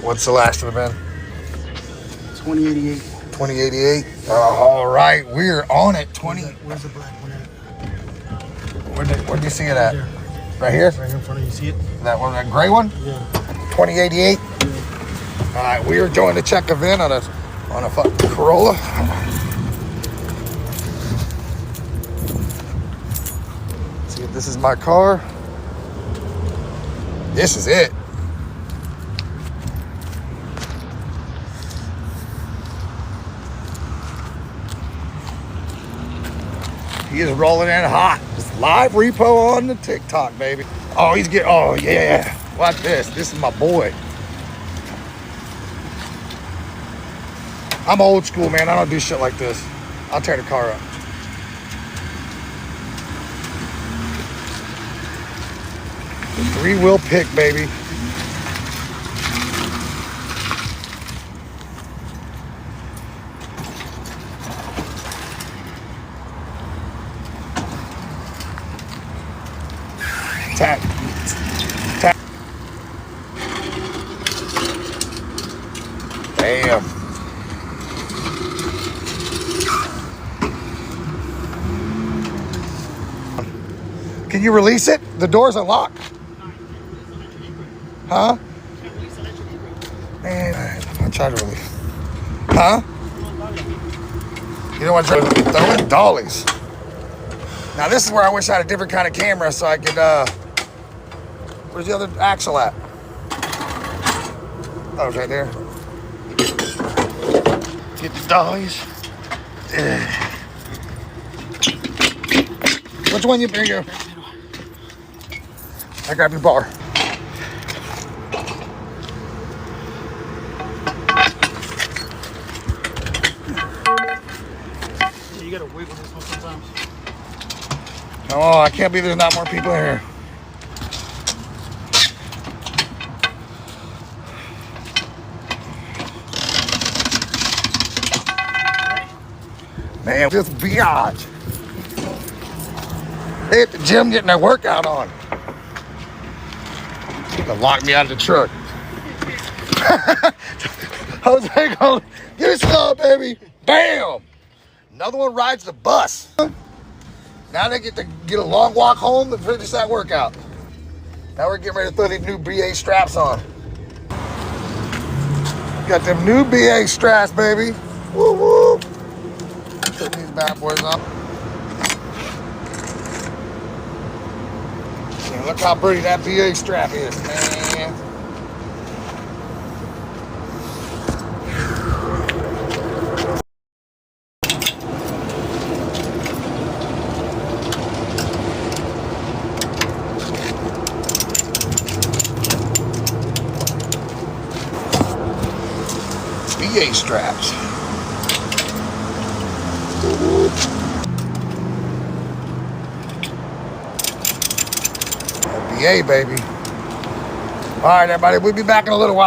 What's the last of the bin? 2088. 2088. All right, we're on it. 20. Where's the black one at? Where'd you see it at? Right here. Right here? Right here in front of you. See it? That one, that gray one? Yeah. 2088. Yeah. All right, we are going to check a VIN on a fucking Corolla. See if this is my car. This is it. He is rolling in hot. Just live repo on the TikTok, baby. Oh, he's getting, oh yeah. Watch this. This is my boy. I'm old school, man. I don't do shit like this. I'll tear the car up. The 3-wheel pick, baby. Tap. Tap. Damn. Can you release it? The door's unlocked. Huh? Man, I tried to release. Huh? You know what? Throw in dollies. Now this is where I wish I had a different kind of camera so I could, where's the other axle at? Oh, it's right there. Get the dollies. Which one you bring? I grab your bar. You gotta wiggle this one sometimes. Oh, I can't believe there's not more people in here. Man, this biatch. They at the gym getting their workout on. They locked me out of the truck. Jose going, give me some, baby. Bam! Another one rides the bus. Now they get to get a long walk home and finish that workout. Now we're getting ready to throw these new BA straps on. Got them new BA straps, baby. Woo woo. Put these bad boys on. And look how pretty that BA strap is, man. BA straps. BA, baby. All right, everybody, we'll be back in a little while.